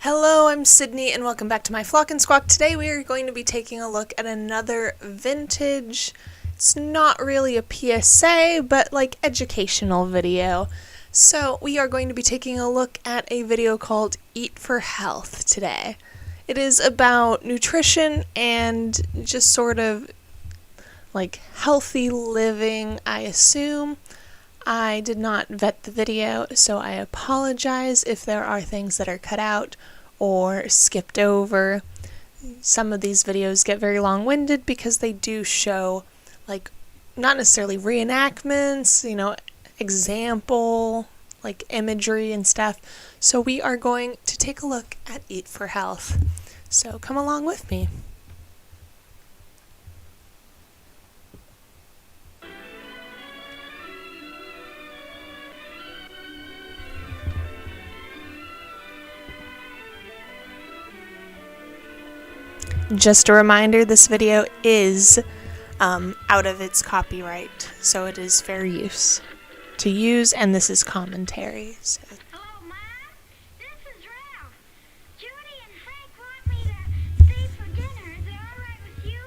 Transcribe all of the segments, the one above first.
Hello, I'm Sydney and welcome back to my Flock and Squawk. Today we are going to be taking a look at another vintage, it's not really a PSA, but like educational video. So we are going to be taking a look at a video called Eat for Health today. It is about nutrition and just sort of like healthy living, I assume. I did not vet the video, so I apologize if there are things that are cut out or skipped over. Some of these videos get very long-winded because they do show, like, not necessarily reenactments, example, like imagery and stuff. So we are going to take a look at Eat for Health. So come along with me. Just a reminder, this video is out of its copyright, so it is fair use to use, and this is commentary. So. Hello, Ma. This is Ralph. Judy and Frank want me to stay for dinner. Is that all right with you?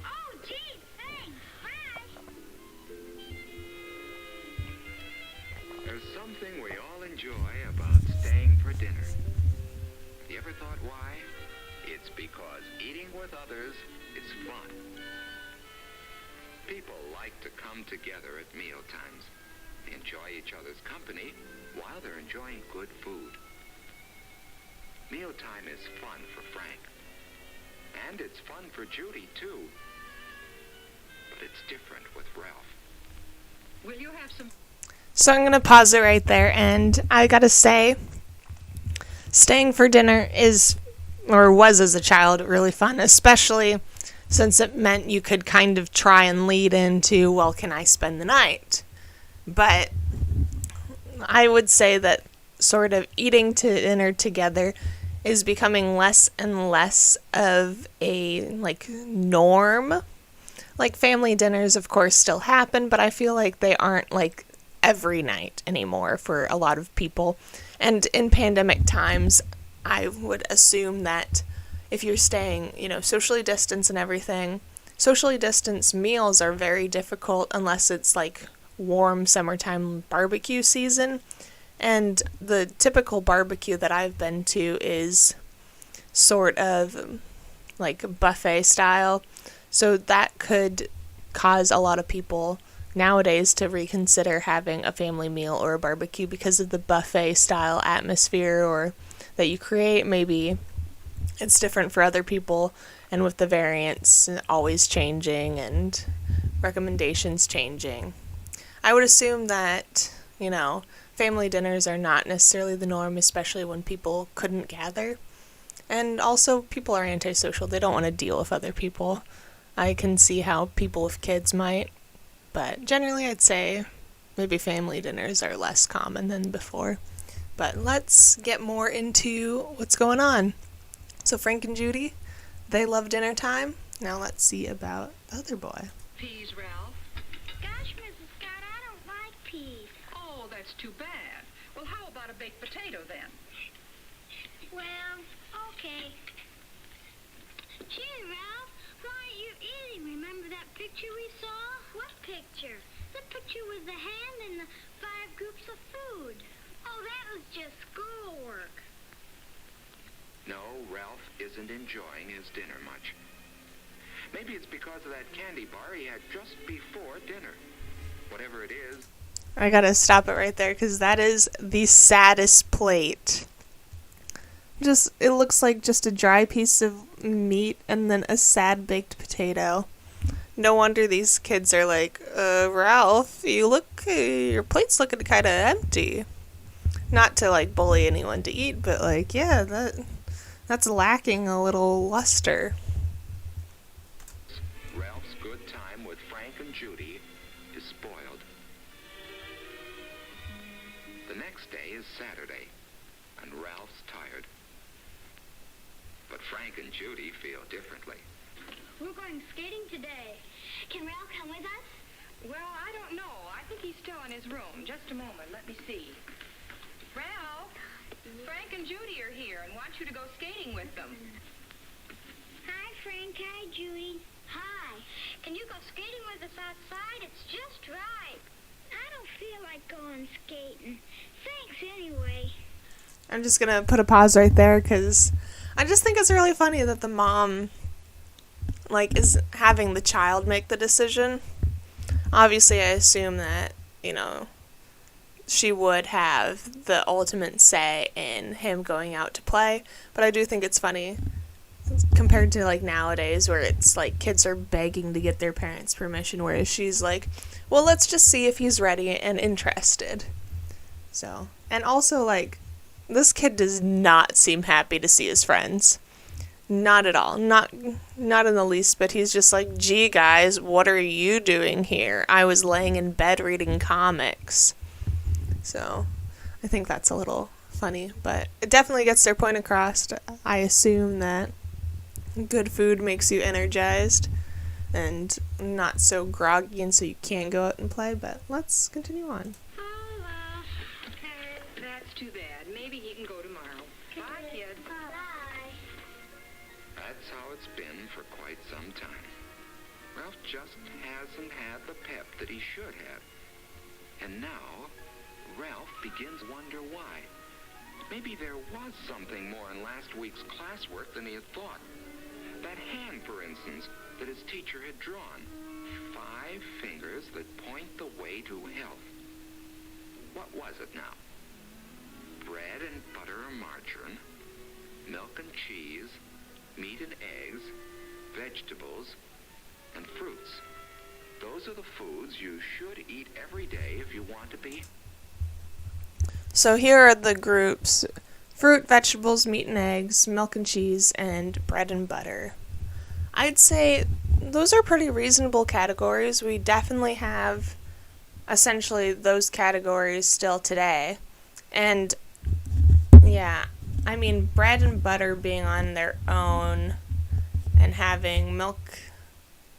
Oh, gee, thanks. Bye. There's something we all enjoy about staying for dinner. Have you ever thought why? It's because eating with others is fun. People like to come together at meal times. They enjoy each other's company while they're enjoying good food. Mealtime is fun for Frank. And it's fun for Judy, too. But it's different with Ralph. Will you have some? So I'm going to pause it right there, and I gotta say, staying for dinner is, or was as a child, really fun, especially since it meant you could kind of try and lead into, well, can I spend the night? But I would say that sort of eating to dinner together is becoming less and less of a, norm. Like, family dinners, of course, still happen, but I feel like they aren't, every night anymore for a lot of people. And in pandemic times, I would assume that if you're staying, socially distanced and everything, socially distanced meals are very difficult unless it's warm summertime barbecue season. And the typical barbecue that I've been to is sort of buffet style. So that could cause a lot of people nowadays to reconsider having a family meal or a barbecue because of the buffet style atmosphere or that you create. Maybe it's different for other people, and with the variants always changing and recommendations changing, I would assume that, family dinners are not necessarily the norm, especially when people couldn't gather. And also, people are antisocial. They don't want to deal with other people. I can see how people with kids might, but generally I'd say maybe family dinners are less common than before. But let's get more into what's going on. So Frank and Judy, they love dinner time. Now let's see about the other boy. Peas, Ralph? Gosh, Mrs. Scott, I don't like peas. Oh, that's too bad. Well, how about a baked potato then? Well, okay. Gee, Ralph, why aren't you eating? Remember that picture we saw? What picture? The picture with the hand and the 5 groups of food. Oh, that was just schoolwork. No, Ralph isn't enjoying his dinner much. Maybe it's because of that candy bar he had just before dinner. Whatever it is. I gotta stop it right there because that is the saddest plate. It looks like just a dry piece of meat and then a sad baked potato. No wonder these kids are like, Ralph, your plate's looking kind of empty. Not to bully anyone to eat, but that's lacking a little luster. Ralph's good time with Frank and Judy is spoiled. The next day is Saturday, and Ralph's tired. But Frank and Judy feel differently. We're going skating today. Can Ralph come with us? Well, I don't know. I think he's still in his room. Just a moment. Let me see. Ralph? Frank Frank and Judy are here and want you to go skating with them. Hi, Frank. Hi, Judy. Hi. Can you go skating with us outside? It's just right. I don't feel like going skating. Thanks anyway. I'm just going to put a pause right there because I just think it's really funny that the mom, like, is having the child make the decision. Obviously, I assume that, you know, she would have the ultimate say in him going out to play, but I do think it's funny compared to, like, nowadays where it's like kids are begging to get their parents' permission, whereas she's like, well, let's just see if he's ready and interested. So, and also, like, this kid does not seem happy to see his friends. Not at all. Not in the least, but he's just like, gee, guys, what are you doing here? I was laying in bed reading comics. So, I think that's a little funny, but it definitely gets their point across. I assume that good food makes you energized and not so groggy and so you can't go out and play, but let's continue on. Oh, well, that's too bad. Maybe he can go tomorrow. Bye, kids. Bye. That's how it's been for quite some time. Ralph just hasn't had the pep that he should have. And now, Ralph begins to wonder why. Maybe there was something more in last week's classwork than he had thought. That hand, for instance, that his teacher had drawn. 5 fingers that point the way to health. What was it now? Bread and butter or margarine, milk and cheese, meat and eggs, vegetables, and fruits. Those are the foods you should eat every day if you want to be. So here are the groups: fruit, vegetables, meat and eggs, milk and cheese, and bread and butter. I'd say those are pretty reasonable categories. We definitely have essentially those categories still today. And yeah, I mean, bread and butter being on their own and having milk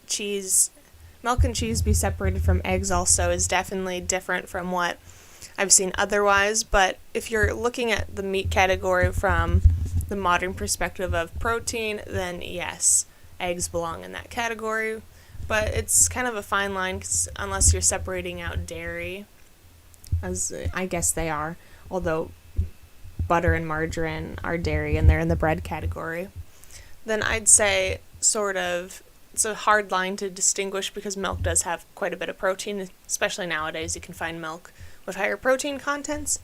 and cheese be separated from eggs also is definitely different from what I've seen otherwise. But if you're looking at the meat category from the modern perspective of protein, then yes, eggs belong in that category. But it's kind of a fine line 'cause unless you're separating out dairy, as I guess they are, although butter and margarine are dairy and they're in the bread category, then I'd say sort of it's a hard line to distinguish because milk does have quite a bit of protein, especially nowadays you can find milk with higher protein contents,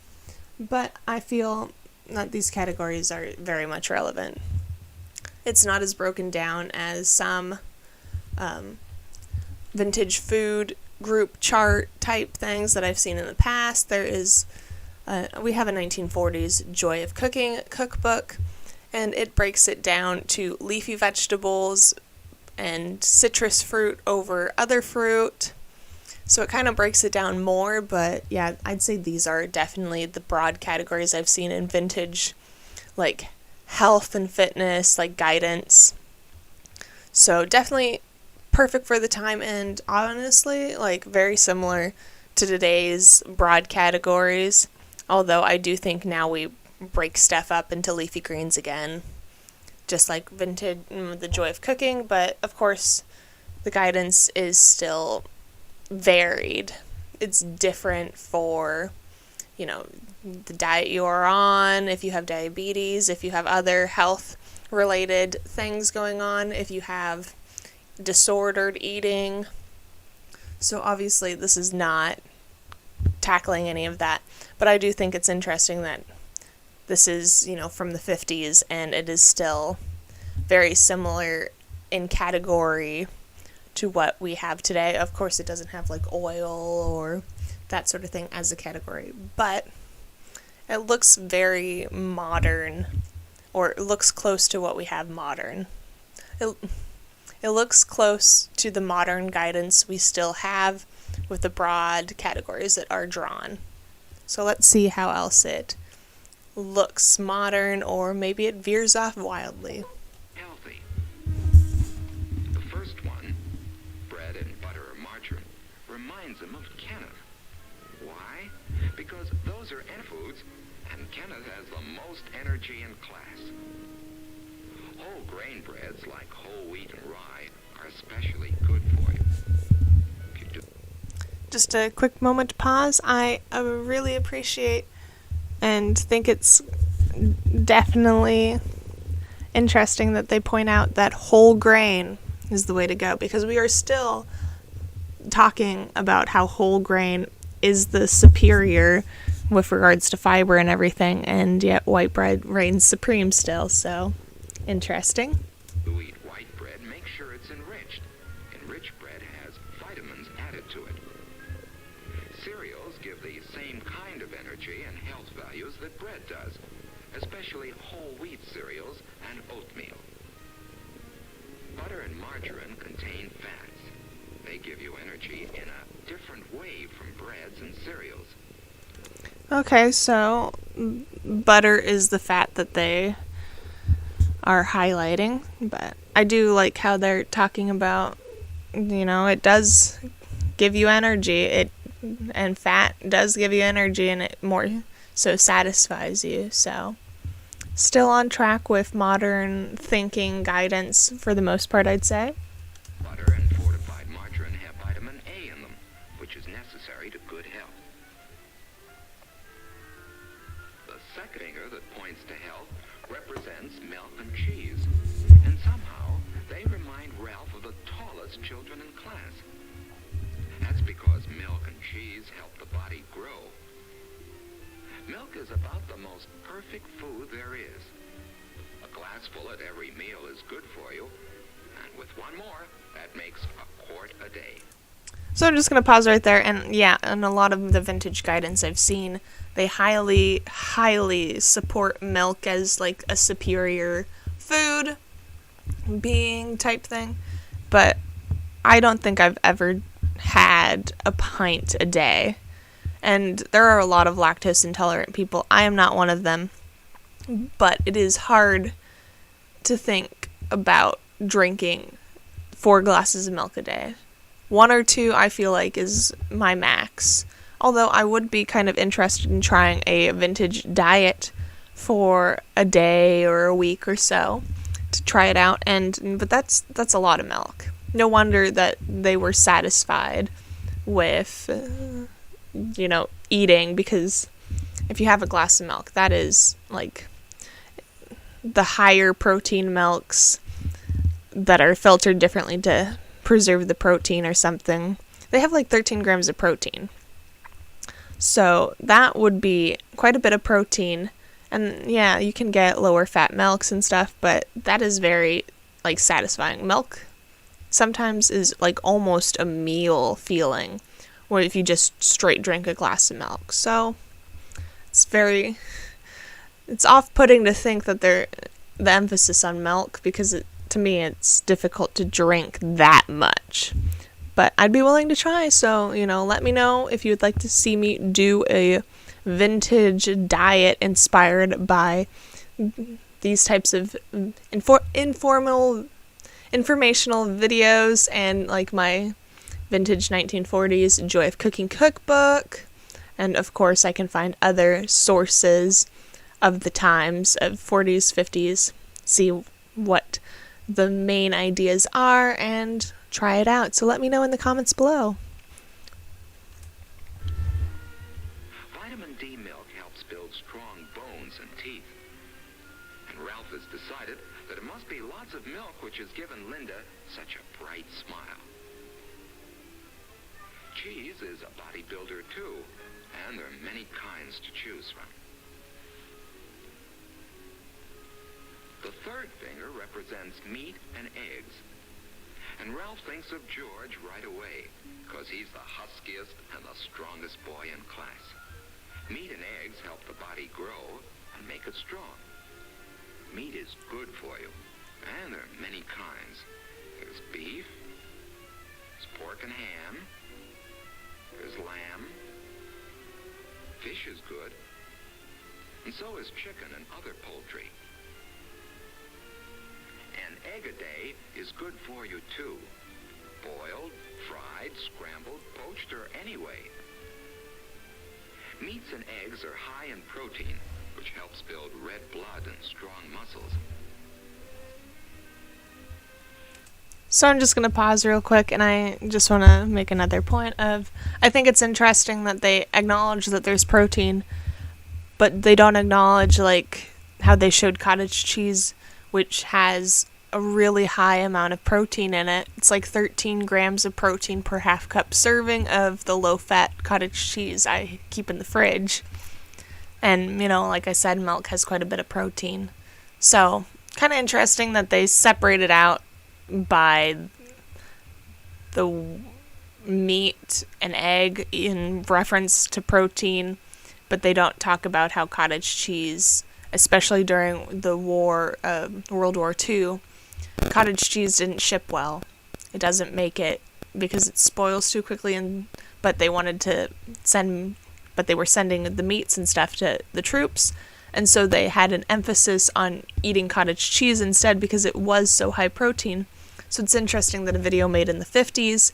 but I feel that these categories are very much relevant. It's not as broken down as some vintage food group chart type things that I've seen in the past. There is, we have a 1940s Joy of Cooking cookbook, and it breaks it down to leafy vegetables and citrus fruit over other fruit. So it kind of breaks it down more, but yeah, I'd say these are definitely the broad categories I've seen in vintage, like health and fitness, like guidance. So definitely perfect for the time, and honestly, like very similar to today's broad categories, although I do think now we break stuff up into leafy greens again, just like vintage, the Joy of Cooking, but of course the guidance is still varied. It's different for, you know, the diet you are on, if you have diabetes, if you have other health related things going on, if you have disordered eating. So obviously this is not tackling any of that, but I do think it's interesting that this is, you know, from the 50s and it is still very similar in category to what we have today. Of course, it doesn't have like oil or that sort of thing as a category, but it looks very modern, or it looks close to what we have modern. It looks close to the modern guidance we still have with the broad categories that are drawn. So let's see how else it looks modern, or maybe it veers off wildly. Healthy. The first one, bread and butter or margarine, reminds him of Kenneth. Why? Because those are foods, and and Kenneth has the most energy in class. Whole grain breads like whole wheat and rye are especially good for you. If you do Just a quick moment to pause. I really appreciate and think it's definitely interesting that they point out that whole grain is the way to go, because we are still talking about how whole grain is the superior with regards to fiber and everything, and yet white bread reigns supreme still. So interesting. eat white bread, make sure it's enriched. Enriched bread has vitamins added to it. Cereals give the same kind of energy and health values that bread does, especially whole wheat cereals and oatmeal. Butter and margarine contain fats. They give you energy in a different way from breads and cereals. Okay, so butter is the fat that they are highlighting, but I do like how they're talking about, it does give you energy, and fat does give you energy, and it more so satisfies you. So still on track with modern thinking guidance for the most part, I'd say. Butter and fortified margarine have vitamin A in them, which is necessary to good health. The second finger that points to health represents milk and cheese, and somehow they remind Ralph of the tallest children in class. That's because milk and cheese help the body grow. Milk is about the most perfect food there is. A glassful at every meal is good for you, and with one more, that makes a quart a day. So I'm just going to pause right there, and yeah, in a lot of the vintage guidance I've seen, they highly, highly support milk as like a superior food being type thing, but I don't think I've ever had a pint a day. And there are a lot of lactose intolerant people. I am not one of them, but it is hard to think about drinking 4 glasses of milk a day. 1 or 2, I feel like, is my max. Although I would be kind of interested in trying a vintage diet for a day or a week or so to try it out. But that's a lot of milk. No wonder that they were satisfied with, eating, because if you have a glass of milk, that is like the higher protein milks that are filtered differently to preserve the protein or something. They have like 13 grams of protein. So that would be quite a bit of protein. And yeah, you can get lower fat milks and stuff, but that is very like satisfying. Milk sometimes is like almost a meal feeling, or if you just straight drink a glass of milk. So it's off-putting to think that the emphasis on milk, because to me it's difficult to drink that much. But I'd be willing to try, so, let me know if you would like to see me do a vintage diet inspired by these types of informational videos, and like my vintage 1940s Joy of Cooking cookbook. And of course I can find other sources of the times of 40s, 50s, see what the main ideas are, and try it out. So let me know in the comments below. Vitamin D milk helps build strong bones and teeth. And Ralph has decided that it must be lots of milk which has given Linda such a bright smile. Cheese is a bodybuilder too, and there are many kinds to choose from. The third finger represents meat and eggs. And Ralph thinks of George right away, because he's the huskiest and the strongest boy in class. Meat and eggs help the body grow and make it strong. Meat is good for you, and there are many kinds. There's beef, there's pork and ham, there's lamb, fish is good, and so is chicken and other poultry. An egg a day is good for you too. Boiled, fried, scrambled, poached, or any way. Meats and eggs are high in protein, which which helps build red blood and strong muscles. So I'm just going to pause real quick, and I just want to make another point of, I think it's interesting that they acknowledge that there's protein, but they don't acknowledge, like, how they showed cottage cheese, which has a really high amount of protein in it. It's like 13 grams of protein per half cup serving of the low-fat cottage cheese I keep in the fridge. And, you know, like I said, milk has quite a bit of protein. So, kind of interesting that they separate it out by the meat and egg in reference to protein, but they don't talk about how cottage cheese, especially during the war, World War II, cottage cheese didn't ship well. It doesn't make it because it spoils too quickly, but they were sending the meats and stuff to the troops, and so they had an emphasis on eating cottage cheese instead because it was so high protein. So it's interesting that a video made in the 50s,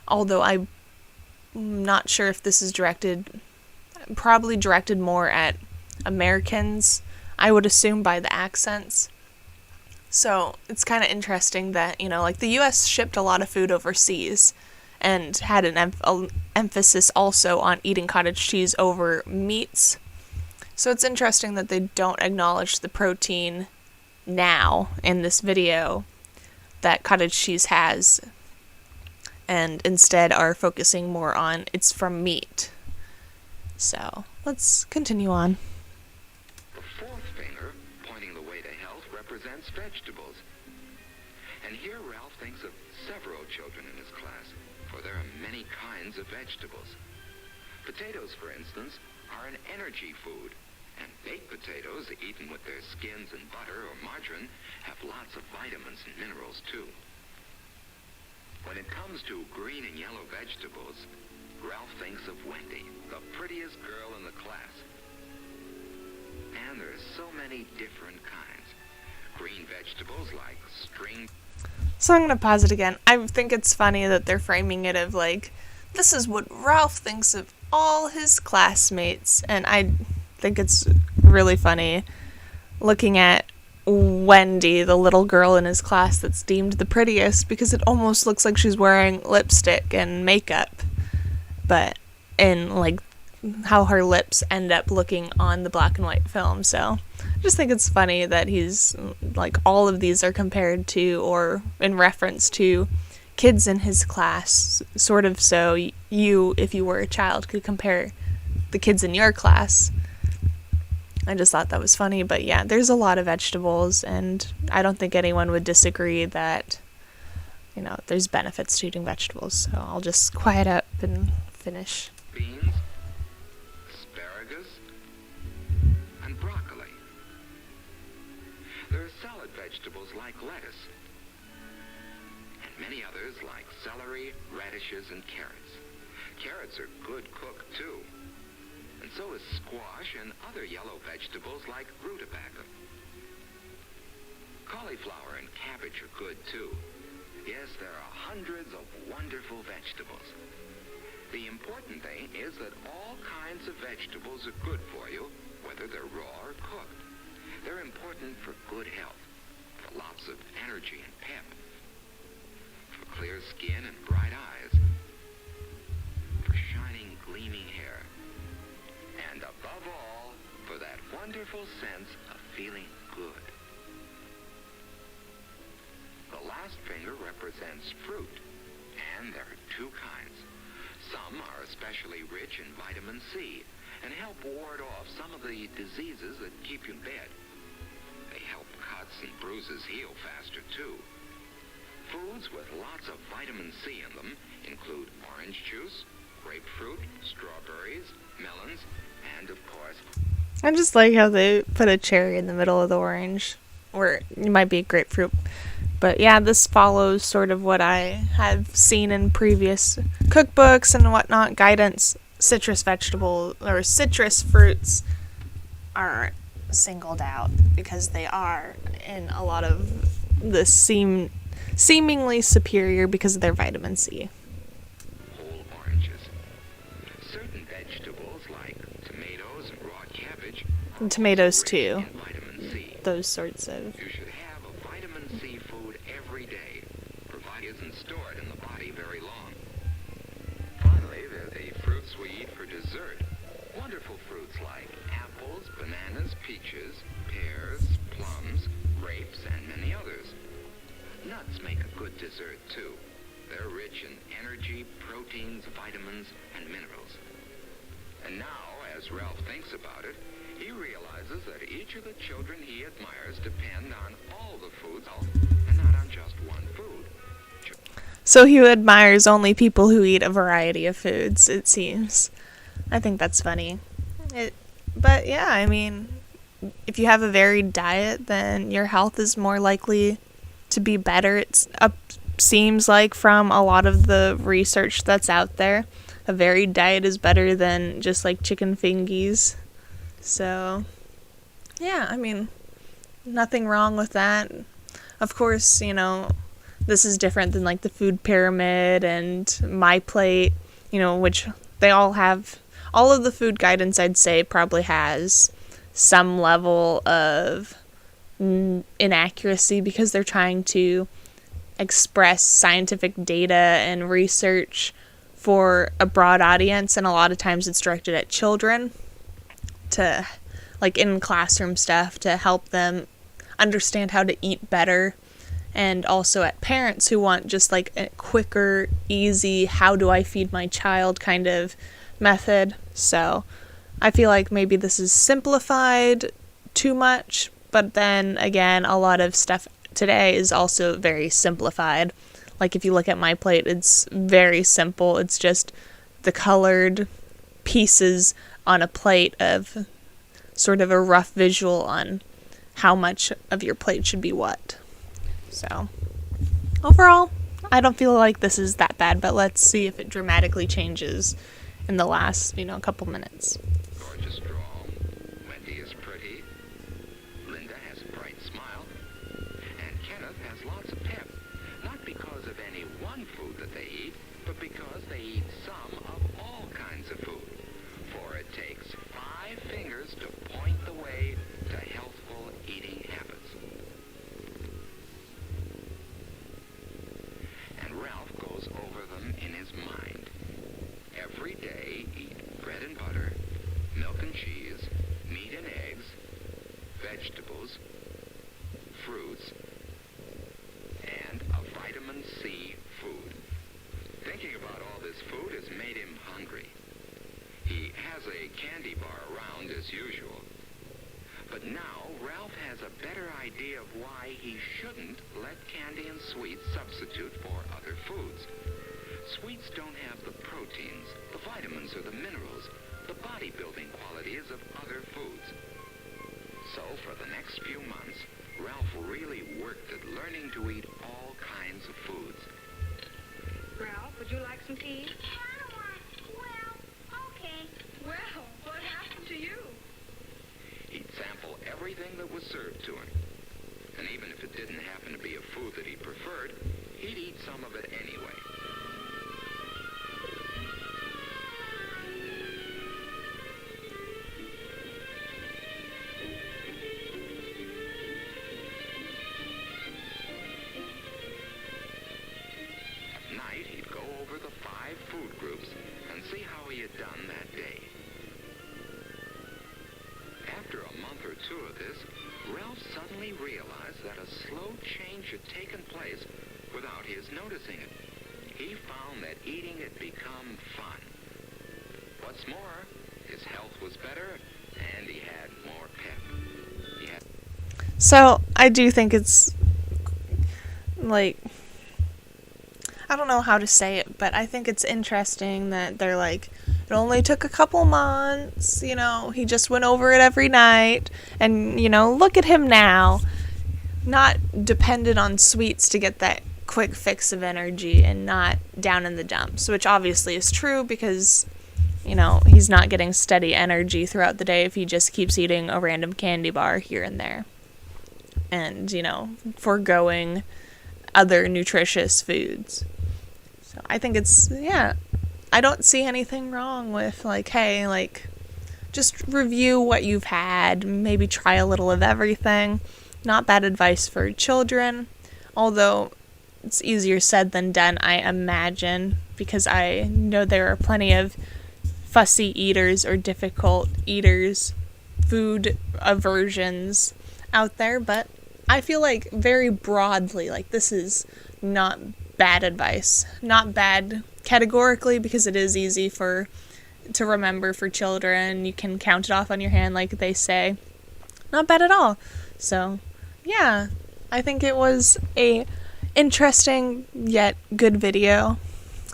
although I'm not sure if this is probably directed more at Americans, I would assume by the accents. So it's kind of interesting that, you know, like the U.S. shipped a lot of food overseas and had an emphasis also on eating cottage cheese over meats. So it's interesting that they don't acknowledge the protein now in this video that cottage cheese has, and instead are focusing more on it's from meat. So let's continue on. The fourth finger, pointing the way to health, represents vegetables. And here Ralph thinks of several children in his class, for there are many kinds of vegetables. Potatoes, for instance, are an energy food, and baked potatoes, eaten with their skins and butter or margarine, have lots of vitamins and minerals too. When it comes to green and yellow vegetables, Ralph thinks of Wendy, the prettiest girl in the class. And there are so many different kinds. Green vegetables like string... So I'm going to pause it again. I think it's funny that they're framing it of like, this is what Ralph thinks of all his classmates. And I think it's really funny looking at Wendy, the little girl in his class that's deemed the prettiest, because it almost looks like she's wearing lipstick and makeup. But in like how her lips end up looking on the black and white film. So I just think it's funny that he's like, all of these are compared to or in reference to kids in his class, sort of, so you, if you were a child, could compare the kids in your class. I just thought that was funny. But yeah, there's a lot of vegetables, and I don't think anyone would disagree that, you know, there's benefits to eating vegetables. So I'll just quiet up and finish. beans, asparagus, and broccoli. There are salad vegetables like lettuce, and many others like celery, radishes, and carrots. Carrots are good cooked too, and so is squash and other yellow vegetables like rutabaga. Cauliflower and cabbage are good too. Yes, there are hundreds of wonderful vegetables. The important thing is that all kinds of vegetables are good for you, whether they're raw or cooked. They're important for good health, for lots of energy and pep, for clear skin and bright eyes, for shining, gleaming hair, and above all, for that wonderful sense of feeling good. The last finger represents fruit, and there are two kinds. Some are especially rich in vitamin C and help ward off some of the diseases that keep you in bed. They help cuts and bruises heal faster too. Foods with lots of vitamin C in them include orange juice, grapefruit, strawberries, melons, and of course... I just like how they put a cherry in the middle of the orange, or it might be grapefruit. But yeah, this follows sort of what I have seen in previous cookbooks and whatnot, guidance. Citrus vegetables or citrus fruits are singled out because they are in a lot of the seemingly superior because of their vitamin C. Whole oranges. Certain vegetables like tomatoes and raw cabbage And tomatoes rich too. in vitamin C. Those sorts of. You should have a vitamin C food every day, provided it isn't stored in the body very long. Finally, there's the fruits we eat for dessert. Wonderful fruits like apples, bananas, peaches, pears, plums, grapes, and many others. Nuts make a good dessert, too. They're rich in energy, proteins, vitamins, and minerals. And now, as Ralph thinks about it, he realizes that each of the children he admires depend on all the foods and not on just one food. So he admires only people who eat a variety of foods, it seems. I think that's funny. But yeah, I mean, if you have a varied diet, then your health is more likely to be better. It seems like from a lot of the research that's out there, a varied diet is better than just like chicken fingies. So, yeah, I mean, nothing wrong with that. Of course, this is different than like the food pyramid and My Plate, which they all have. All of the food guidance, I'd say, probably has some level of inaccuracy because they're trying to express scientific data and research for a broad audience, and a lot of times it's directed at children to, like in classroom stuff, to help them understand how to eat better, and also at parents who want just like a quicker, easy, how do I feed my child kind of method. So I feel like maybe this is simplified too much, but then again, a lot of stuff today is also very simplified. Like if you look at My Plate, it's very simple. It's just the colored pieces on a plate of sort of a rough visual on how much of your plate should be what. So overall, I don't feel like this is that bad, but let's see if it dramatically changes in the last, couple minutes. Gorgeous drawl. Wendy is pretty. Linda has a bright smile. And Kenneth has lots of pep. Not because of any one food that they eat, but because they eat some of all kinds of food. For it takes 5 fingers to point the way to healthful eating habits. And Ralph goes over them in his mind. Every day, eat bread and butter, milk and cheese, meat and eggs, vegetables, fruits, and a vitamin C food. Thinking about all this food has made him hungry. He has a candy bar around as usual. But now, Ralph has a better idea of why he shouldn't let candy and sweets substitute for other foods. Sweets don't have the proteins, the vitamins, or the minerals, the bodybuilding qualities of other foods. So for the next few months, Ralph really worked at learning to eat all kinds of foods. Ralph, would you like some tea? I don't want, okay. Well, what happened to you? He'd sample everything that was served to him. And even if it didn't happen to be a food that he preferred, he'd eat some of it anyway. At night, he'd go over the 5 food groups and see how he had done that day. After a month or two of this, Ralph suddenly realized that a slow change had taken place without his noticing it. He found that eating had become fun. What's more, his health was better and he had more pep. So I do think it's like, I don't know how to say it, but I think it's interesting that they're like, it only took a couple months, he just went over it every night, and, look at him now, not dependent on sweets to get that quick fix of energy and not down in the dumps, which obviously is true because, he's not getting steady energy throughout the day if he just keeps eating a random candy bar here and there and, foregoing other nutritious foods. So I think it's, I don't see anything wrong with, hey, just review what you've had, maybe try a little of everything. Not bad advice for children, although it's easier said than done, I imagine, because I know there are plenty of fussy eaters or difficult eaters, food aversions out there, but I feel like very broadly, like this is not bad advice. Not bad categorically because it is easy to remember for children. You can count it off on your hand like they say. Not bad at all. So, yeah, I think it was a interesting yet good video.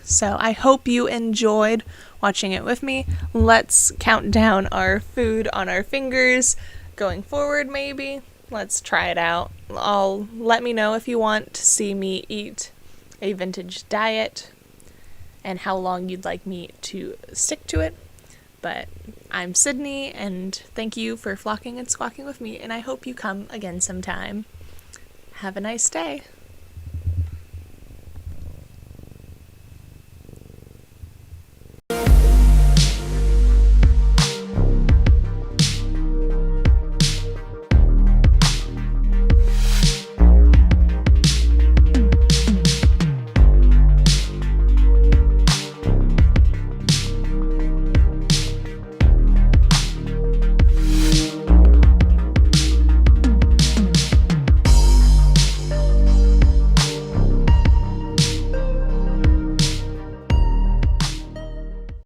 So I hope you enjoyed watching it with me. Let's count down our food on our fingers going forward maybe. Let's try it out. Let me know if you want to see me eat a vintage diet and how long you'd like me to stick to it. But I'm Sydney, and thank you for flocking and squawking with me, and I hope you come again sometime. Have a nice day.